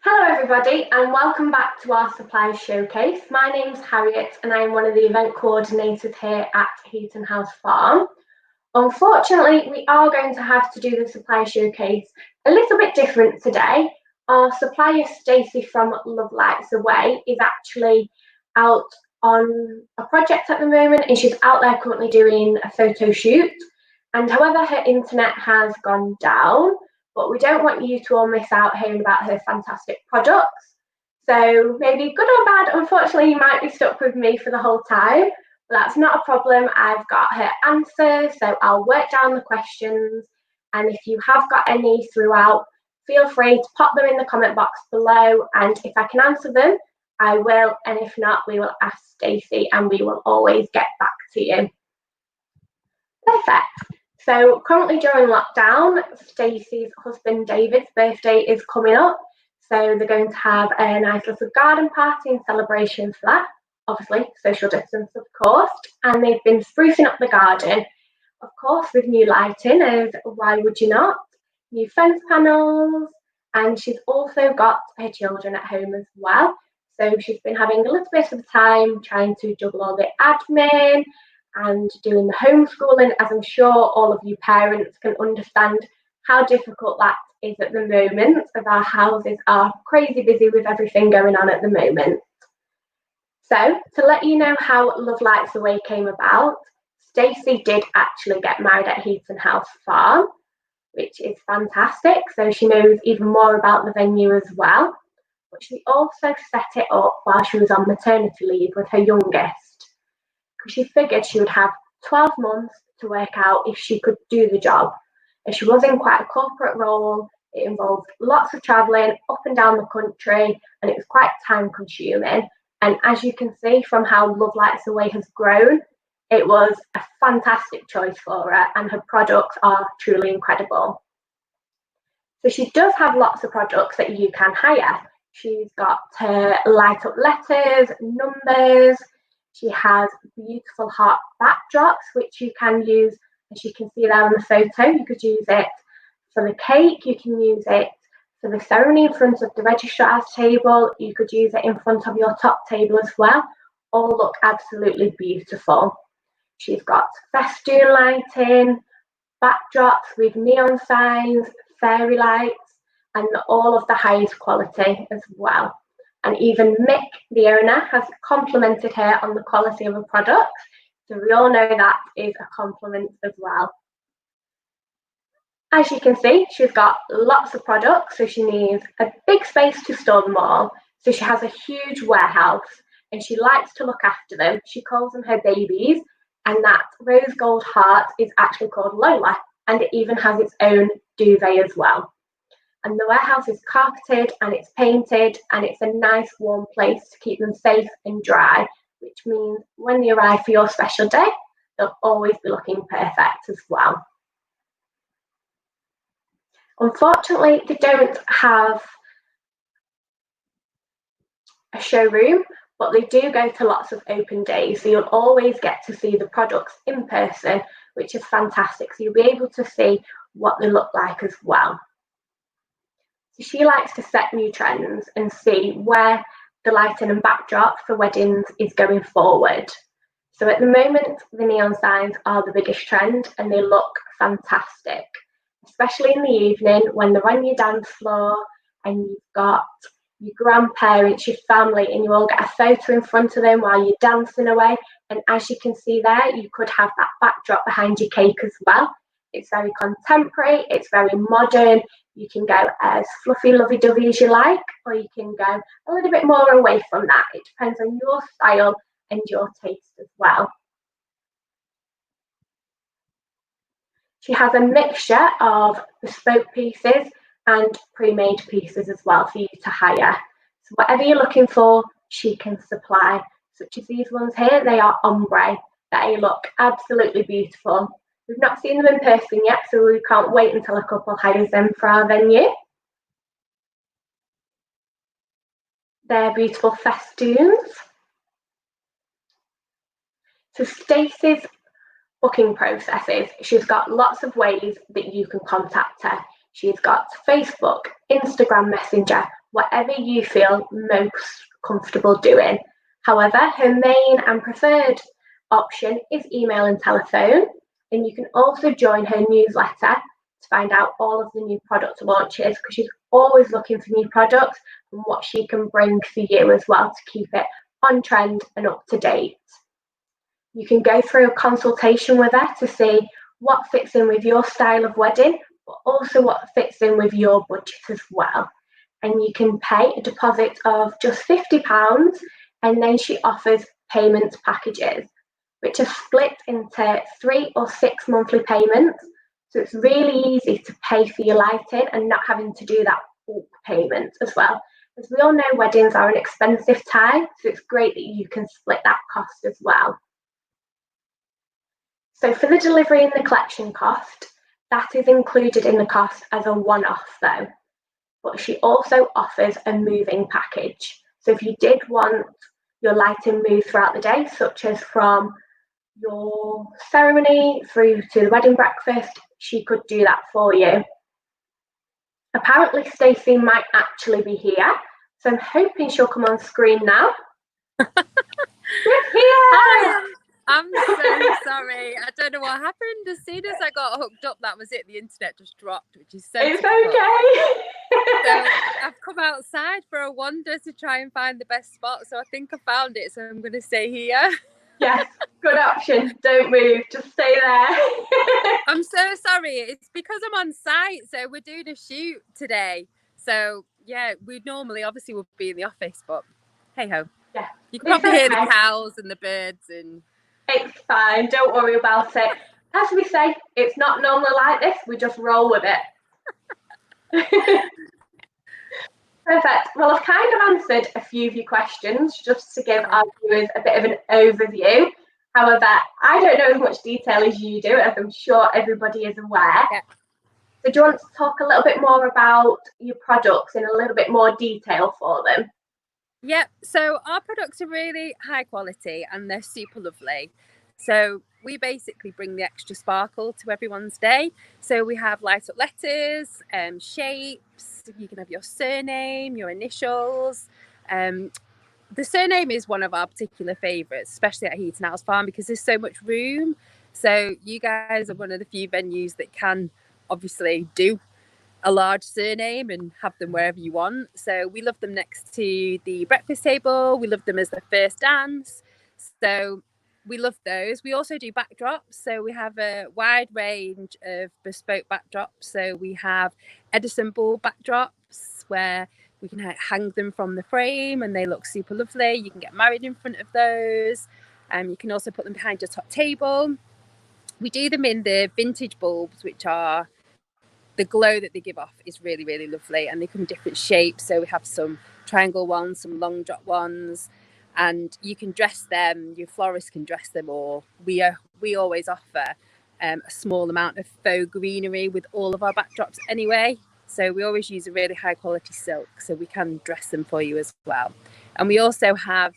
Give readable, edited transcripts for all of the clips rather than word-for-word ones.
Hello everybody and welcome back to our Supplier Showcase. My name's Harriet and I'm one of the event coordinators here at Heaton House Farm. Unfortunately, we are going to have to do the Supplier Showcase a little bit different today. Our supplier Stacy from Love Lights Away is actually out on a project at the moment and she's out there currently doing a photo shoot. And however, her internet has gone down, but we don't want you to all miss out hearing about her fantastic products. So maybe good or bad, unfortunately, you might be stuck with me for the whole time. But that's not a problem. I've got her answers, so I'll work down the questions. And if you have got any throughout, feel free to pop them in the comment box below. And if I can answer them, I will. And if not, we will ask Stacy and we will always get back to you. Perfect. So currently during lockdown, Stacey's husband David's birthday is coming up. So they're going to have a nice little garden party in celebration for that. Obviously, social distance, of course. And they've been sprucing up the garden, of course, with new lighting, as why would you not? New fence panels. And she's also got her children at home as well. So she's been having a little bit of time trying to juggle all the admin and doing the homeschooling, as I'm sure all of you parents can understand how difficult that is at the moment, as our houses are crazy busy with everything going on at the moment. So to let you know how Love Lights Away came about, Stacy did actually get married at Heaton House Farm, which is fantastic. So she knows even more about the venue as well. But she also set it up while she was on maternity leave with her youngest. She figured she would have 12 months to work out if she could do the job. As she was in quite a corporate role, it involved lots of travelling up and down the country, and it was quite time consuming. And as you can see from how Love Lights Away has grown, it was a fantastic choice for her, and her products are truly incredible. So she does have lots of products that you can hire. She's got her light up letters, numbers. She has beautiful heart backdrops, which you can use, as you can see there on the photo. You could use it for the cake, you can use it for the ceremony in front of the registrar's table, you could use it in front of your top table as well. All look absolutely beautiful. She's got festoon lighting, backdrops with neon signs, fairy lights, and all of the highest quality as well. And even Mick, the owner, has complimented her on the quality of her products. So we all know that is a compliment as well. As you can see, she's got lots of products, so she needs a big space to store them all. So she has a huge warehouse and she likes to look after them. She calls them her babies, and that rose gold heart is actually called Lola, and it even has its own duvet as well. And the warehouse is carpeted and it's painted, and it's a nice warm place to keep them safe and dry, which means when they arrive for your special day, they'll always be looking perfect as well. Unfortunately, they don't have a showroom, but they do go to lots of open days, so you'll always get to see the products in person, which is fantastic. So you'll be able to see what they look like as well. She likes to set new trends and see where the lighting and backdrop for weddings is going forward. So at the moment, the neon signs are the biggest trend and they look fantastic, especially in the evening when they're on your dance floor and you've got your grandparents, your family, and you all get a photo in front of them while you're dancing away. And as you can see there, you could have that backdrop behind your cake as well. It's very contemporary, it's very modern. You can go as fluffy, lovey-dovey as you like, or you can go a little bit more away from that. It depends on your style and your taste as well. She has a mixture of bespoke pieces and pre-made pieces as well for you to hire. So whatever you're looking for, she can supply. Such as these ones here, they are ombre. They look absolutely beautiful. We've not seen them in person yet, so we can't wait until a couple hires them for our venue. They're beautiful festoons. So Stacey's booking processes, she's got lots of ways that you can contact her. She's got Facebook, Instagram Messenger, whatever you feel most comfortable doing. However, her main and preferred option is email and telephone, and you can also join her newsletter to find out all of the new product launches, because she's always looking for new products and what she can bring for you as well to keep it on trend and up to date. You can go through a consultation with her to see what fits in with your style of wedding, but also what fits in with your budget as well. And you can pay a deposit of just £50, and then she offers payment packages, which are split into 3 or 6 monthly payments. So it's really easy to pay for your lighting and not having to do that bulk payment as well. As we all know, weddings are an expensive time, so it's great that you can split that cost as well. So for the delivery and the collection cost, that is included in the cost as a one-off though. But she also offers a moving package. So if you did want your lighting moved throughout the day, such as from your ceremony through to the wedding breakfast, she could do that for you. Apparently Stacy might actually be here, so I'm hoping she'll come on screen now. Hi, I'm so sorry. I don't know what happened. As soon as I got hooked up, that was it. The internet just dropped, which is so It's typical. okay. So I've come outside for a wander to try and find the best spot. So I think I found it. So I'm going to stay here. Yes, good option. Don't move. Just stay there. I'm so sorry. It's because I'm on site. So we're doing a shoot today. So yeah, we normally obviously would be in the office, but hey ho. Yeah, you can probably hear the cows and the birds and. It's fine. Don't worry about it. As we say, it's not normally like this. We just roll with it. Perfect. Well, I've kind of answered a few of your questions just to give our viewers a bit of an overview. However, I don't know as much detail as you do, as I'm sure everybody is aware. Yeah. So do you want to talk a little bit more about your products in a little bit more detail for them? Yeah, so our products are really high quality and they're super lovely. So we basically bring the extra sparkle to everyone's day. So we have light up letters, shapes. You can have your surname, your initials. The surname is one of our particular favourites, especially at Heaton House Farm, because there's so much room. So you guys are one of the few venues that can obviously do a large surname and have them wherever you want. So we love them next to the breakfast table. We love them as the first dance. So we love those. We also do backdrops. So we have a wide range of bespoke backdrops. So we have Edison ball backdrops where we can hang them from the frame and they look super lovely. You can get married in front of those. You can also put them behind your top table. We do them in the vintage bulbs, which are the glow that they give off is really, really lovely, and they come in different shapes. So we have some triangle ones, some long drop ones, and you can dress them. Your florist can dress them, or we always offer a small amount of faux greenery with all of our backdrops anyway. So we always use a really high quality silk, so we can dress them for you as well. And we also have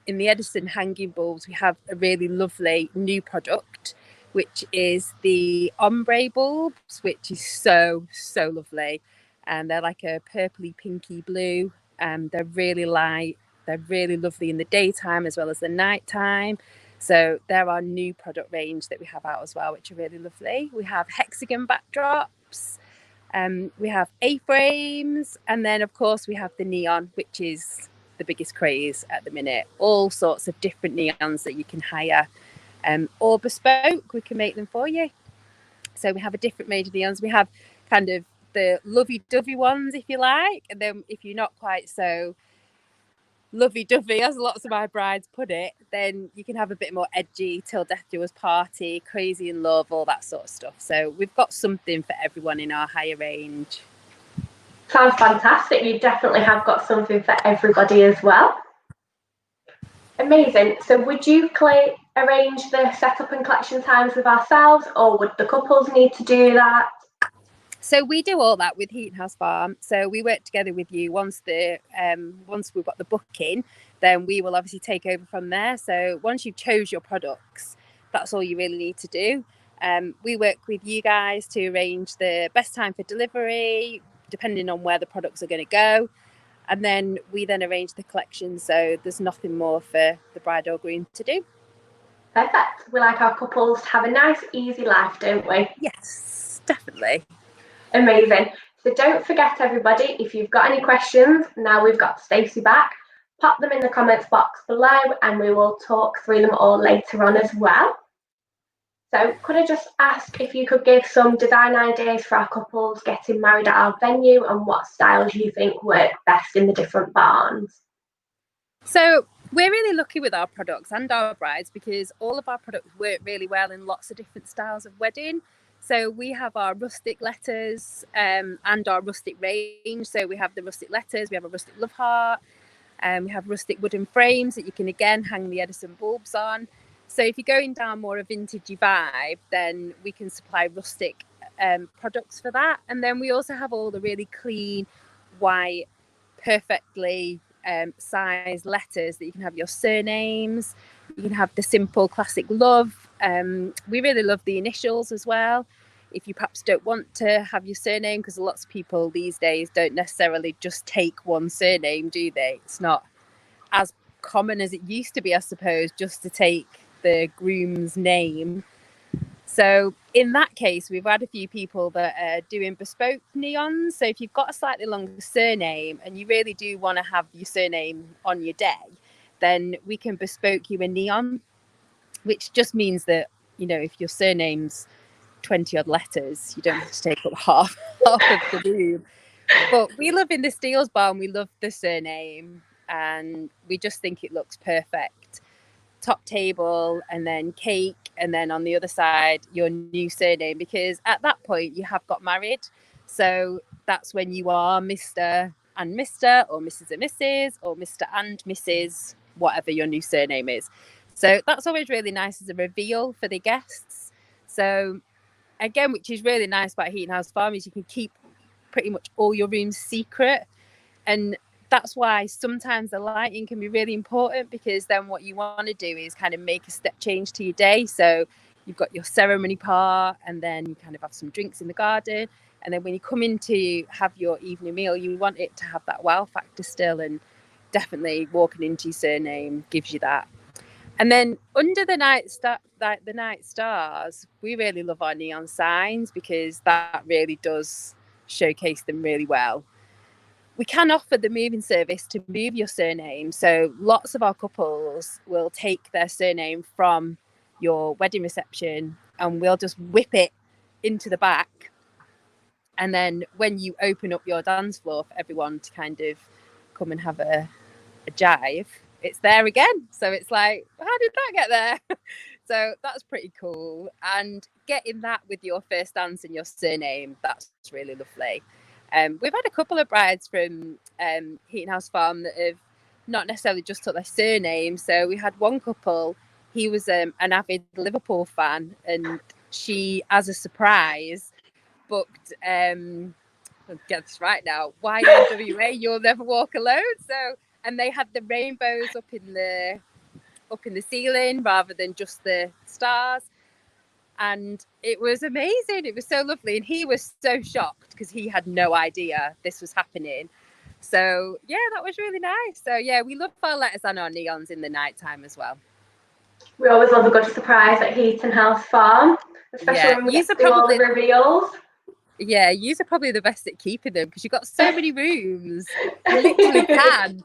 in the Edison hanging bulbs, we have a really lovely new product, which is the ombre bulbs, which is so lovely, and they're like a purpley pinky blue, and they're really light, they're really lovely in the daytime as well as the nighttime. So they're our new product range that we have out as well, which are really lovely. We have hexagon backdrops, we have A-frames, and then of course we have the neon, which is the biggest craze at the minute. All sorts of different neons that you can hire. Or bespoke, we can make them for you. So we have a different range of neons. We have kind of the lovey-dovey ones, if you like, and then if you're not quite so lovey-dovey, as lots of my brides put it, then you can have a bit more edgy, till death do us party, crazy in love, all that sort of stuff. So we've got something for everyone in our higher range. Sounds fantastic. You definitely have got something for everybody as well. Amazing. So would you arrange the setup and collection times with ourselves, or would the couples need to do that? So we do all that with Heaton House Farm. So we work together with you. Once we've got the booking, then we will obviously take over from there. So once you've chose your products, that's all you really need to do. We work with you guys to arrange the best time for delivery, depending on where the products are going to go. And then we then arrange the collection, so there's nothing more for the bride or groom to do. Perfect. We like our couples to have a nice, easy life, don't we? Yes, definitely. Amazing. So don't forget, everybody, if you've got any questions, now we've got Stacy back, pop them in the comments box below and we will talk through them all later on as well. So could I just ask if you could give some design ideas for our couples getting married at our venue and what styles you think work best in the different barns? So we're really lucky with our products and our brides because all of our products work really well in lots of different styles of wedding. So we have our rustic letters and our rustic range. So we have the rustic letters, we have a rustic love heart, and we have rustic wooden frames that you can again hang the Edison bulbs on. So if you're going down more a vintagey vibe, then we can supply rustic products for that. And then we also have all the really clean, white, perfectly sized letters that you can have your surnames. You can have the simple classic love. We really love the initials as well. If you perhaps don't want to have your surname, because lots of people these days don't necessarily just take one surname, do they? It's not as common as it used to be, I suppose, just to take the groom's name. So in that case, we've had a few people that are doing bespoke neons. So if you've got a slightly longer surname and you really do want to have your surname on your day, then we can bespoke you a neon, which just means that, you know, if your surname's 20 odd letters, you don't have to take up half of the room. But we love in the Steels barn, we love the surname and we just think it looks perfect. Top table and then cake, and then on the other side your new surname, because at that point you have got married, so that's when you are Mr. and Mr. or Mrs. and Mrs. or Mr. and Mrs. whatever your new surname is. So that's always really nice as a reveal for the guests. So again, which is really nice about Heaton House Farm, is you can keep pretty much all your rooms secret. And that's why sometimes the lighting can be really important, because then what you want to do is kind of make a step change to your day. So you've got your ceremony part, and then you kind of have some drinks in the garden. And then when you come in to have your evening meal, you want it to have that wow factor still. And definitely walking into your surname gives you that. And then under the night stars, we really love our neon signs because that really does showcase them really well. We can offer the moving service to move your surname. So lots of our couples will take their surname from your wedding reception and we'll just whip it into the back. And then when you open up your dance floor for everyone to kind of come and have a jive, it's there again. So it's like, how did that get there? So that's pretty cool. And getting that with your first dance and your surname, that's really lovely. We've had a couple of brides from Heaton House Farm that have not necessarily just took their surname. So we had one couple, he was an avid Liverpool fan, and she, as a surprise, booked, I'll get this right now, YNWA, You'll Never Walk Alone. So, and they had the rainbows up in the ceiling rather than just the stars. And it was amazing. It was so lovely. And he was so shocked because he had no idea this was happening. So, yeah, that was really nice. So, yeah, we love our letters and our neons in the nighttime as well. We always love a good surprise at Heaton House Farm, especially when we get to do all the reveals. Yeah, you are probably the best at keeping them because you've got so many rooms. You literally can.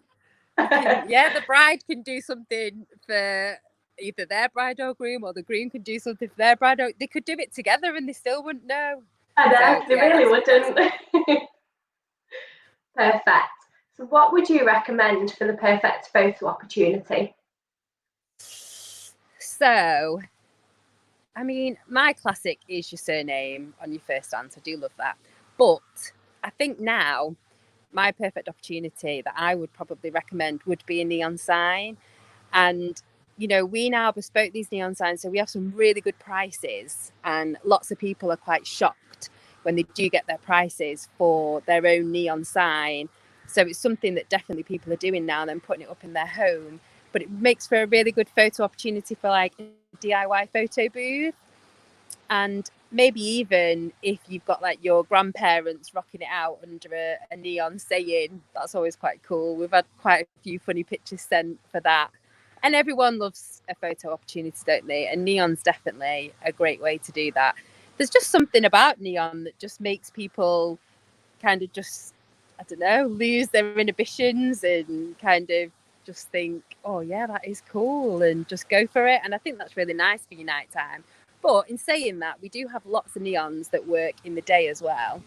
The bride can do something for either their bride or groom, or the groom can do something for their bride. Or they could do it together and they still wouldn't know. I know, so, they really wouldn't. Perfect. So what would you recommend for the perfect photo opportunity? So, I mean, my classic is your surname on your first dance. I do love that. But I think now my perfect opportunity that I would probably recommend would be a neon sign. And, you know, we now bespoke these neon signs, so we have some really good prices, and lots of people are quite shocked when they do get their prices for their own neon sign. So it's something that definitely people are doing now, then putting it up in their home. But it makes for a really good photo opportunity for like a DIY photo booth. And maybe even if you've got like your grandparents rocking it out under a neon saying, that's always quite cool. We've had quite a few funny pictures sent for that. And everyone loves a photo opportunity, don't they? And neon's definitely a great way to do that. There's just something about neon that just makes people kind of just, I don't know, lose their inhibitions and kind of just think, oh yeah, that is cool, and just go for it. And I think that's really nice for your nighttime. But in saying that, we do have lots of neons that work in the day as well.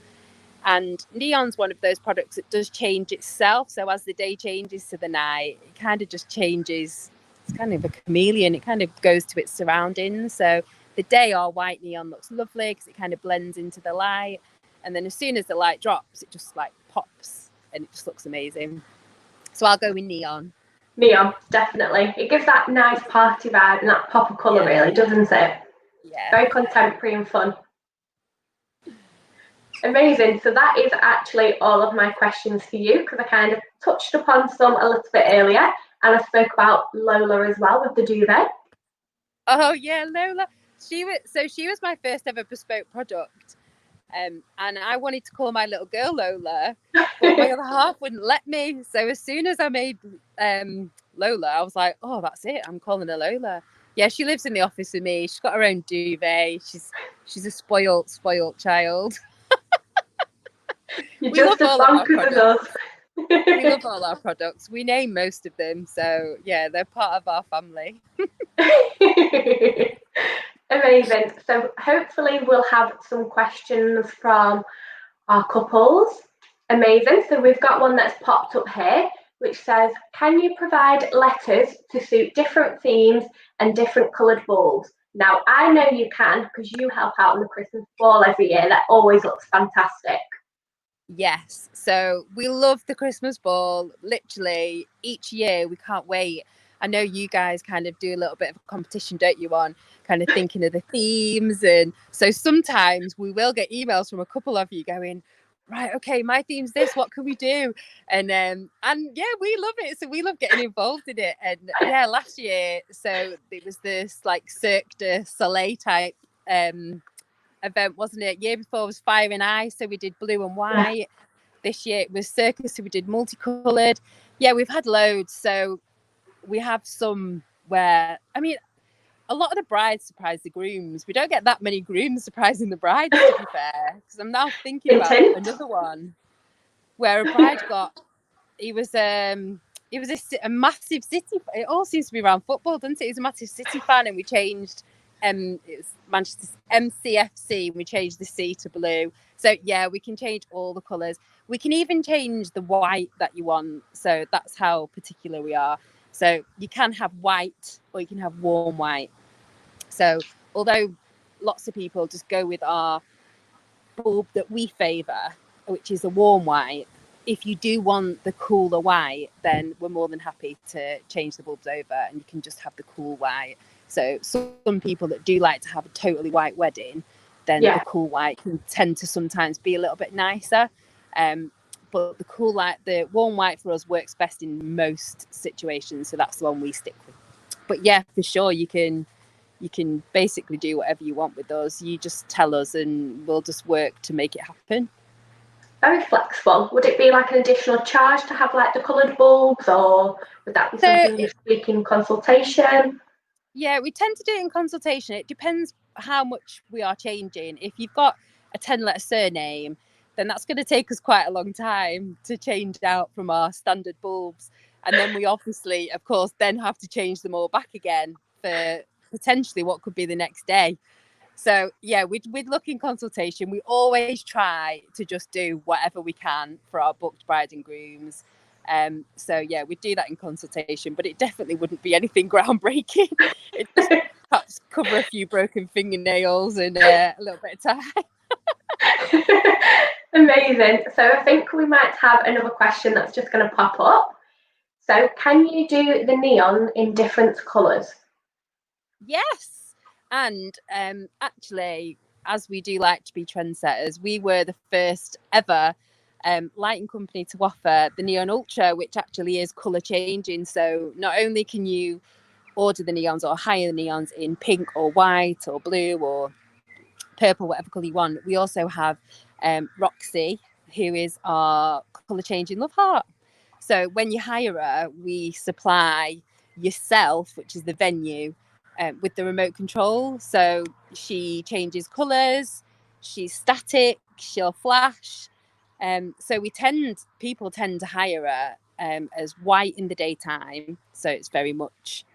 And neon's one of those products that does change itself. So as the day changes to the night, it kind of just changes. It's kind of a chameleon. It kind of goes to its surroundings. So the day, our white neon looks lovely because it kind of blends into the light. And then as soon as the light drops, it just like pops and it just looks amazing. So I'll go with neon. Neon, definitely. It gives that nice party vibe and that pop of colour, really, doesn't it? Yeah. Very contemporary and fun. Amazing. So that is actually all of my questions for you, because I kind of touched upon some a little bit earlier, and I spoke about Lola as well with the duvet. Oh yeah, Lola. She was my first ever bespoke product. And I wanted to call my little girl Lola, but my other half wouldn't let me. So as soon as I made Lola, I was like, oh, that's it. I'm calling her Lola. Yeah, she lives in the office with me. She's got her own duvet. She's a spoilt child. You're just as bonkers as us. We love all our products. We name most of them. So yeah, they're part of our family. Amazing. So hopefully we'll have some questions from our couples. Amazing. So we've got one that's popped up here, which says, can you provide letters to suit different themes and different coloured bulbs? Now, I know you can, because you help out on the Christmas ball every year. That always looks fantastic. Yes. So we love the Christmas ball. Literally each year, we can't wait. I know you guys kind of do a little bit of a competition, don't you, on kind of thinking of the themes. And so sometimes we will get emails from a couple of you going, right, okay, my theme's this, what can we do? And yeah, we love it. So we love getting involved in it. And yeah, last year, so it was this like Cirque du Soleil type event, wasn't it? Year before was Fire and Ice, so we did blue and white. Yeah. This year it was circus, so we did multicolored. Yeah, we've had loads. So we have some where, I mean, a lot of the brides surprise the grooms. We don't get that many grooms surprising the brides, to be fair, because I'm now thinking about another one where a bride got, it was a massive City. It all seems to be around football, doesn't it? It was a massive City fan, and we changed. It was Manchester MCFC, and we changed the C to blue. So yeah, we can change all the colours. We can even change the white that you want. So that's how particular we are. So you can have white, or you can have warm white. So although lots of people just go with our bulb that we favour, which is a warm white, if you do want the cooler white, then we're more than happy to change the bulbs over, and you can just have the cool white. So some people that do like to have a totally white wedding, then the cool white can tend to sometimes be a little bit nicer. But the warm white for us works best in most situations, so that's the one we stick with. But yeah, for sure, you can basically do whatever you want with us. You just tell us and we'll just work to make it happen. Very flexible. Would it be like an additional charge to have like the coloured bulbs, or would that be something you speak in consultation? Yeah, we tend to do it in consultation. It depends how much we are changing. If you've got a 10-letter surname, then that's going to take us quite a long time to change out from our standard bulbs. And then we obviously, of course, then have to change them all back again for potentially what could be the next day. So yeah, we'd look in consultation. We always try to just do whatever we can for our booked brides and grooms. So yeah, we'd do that in consultation, but it definitely wouldn't be anything groundbreaking. It just perhaps cover a few broken fingernails and a little bit of time. Amazing. So I think we might have another question that's just going to pop up. So can you do the neon in different colours? Yes. And actually, as we do like to be trendsetters, we were the first ever lighting company to offer the Neon Ultra, which actually is colour changing. So not only can you order the neons or hire the neons in pink or white or blue or purple, whatever colour you want. We also have Roxy, who is our colour changing love heart. So when you hire her, we supply yourself, which is the venue, with the remote control. So she changes colours, she's static, she'll flash. So people tend to hire her as white in the daytime. So it's very much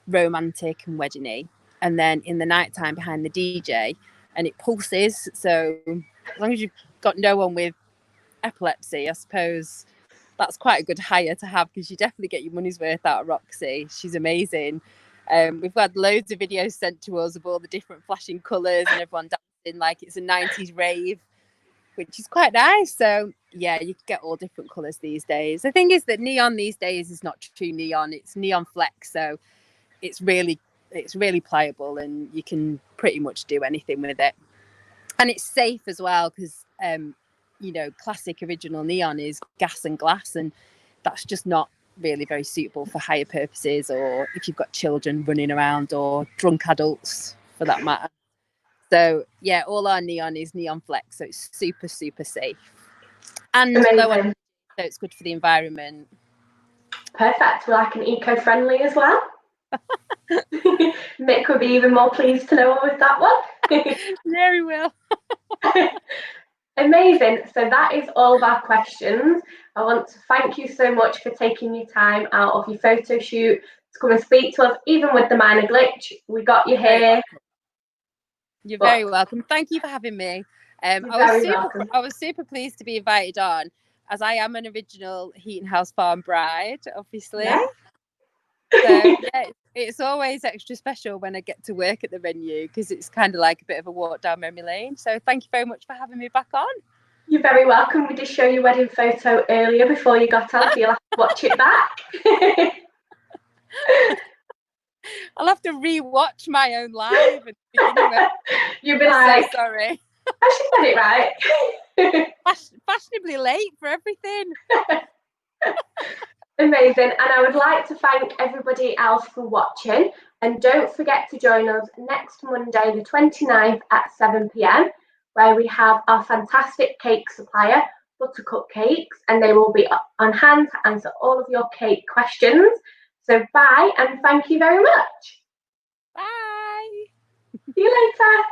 romantic and wedding-y. And then in the nighttime behind the DJ, and it pulses. So as long as you've got no one with epilepsy, I suppose that's quite a good hire to have, because you definitely get your money's worth out of Roxy. She's amazing. We've had loads of videos sent to us of all the different flashing colours and everyone dancing like it's a 90s rave, which is quite nice. So yeah, you can get all different colours these days. The thing is that neon these days is not true neon, it's neon flex. So it's really pliable, and you can pretty much do anything with it. And it's safe as well, because classic original neon is gas and glass, and that's just not really very suitable for hire purposes, or if you've got children running around, or drunk adults for that matter. So yeah, all our neon is neon flex, so it's super safe, and low energy, so it's good for the environment. Perfect. Well, I can eco-friendly as well. Mick would be even more pleased to know with that one. Yeah, he will. Amazing. So that is all of our questions. I want to thank you so much for taking your time out of your photo shoot to come and speak to us, even with the minor glitch. We got you here. You're very welcome. Thank you for having me. I was super pleased to be invited on, as I am an original Heaton House Farm bride, obviously. Yeah. So yeah, it's always extra special when I get to work at the venue, because it's kind of like a bit of a walk down memory lane. So thank you very much for having me back on. You're very welcome. We did show your wedding photo earlier before you got on, so you'll have to watch it back. I'll have to re-watch my own live. You'll be like, so sorry. I should get it right. Fashionably late for everything. Amazing. And I would like to thank everybody else for watching. And don't forget to join us next Monday, the 29th at 7 p.m, where we have our fantastic cake supplier, Buttercup Cakes, and they will be on hand to answer all of your cake questions. So bye, and thank you very much. Bye. See you later.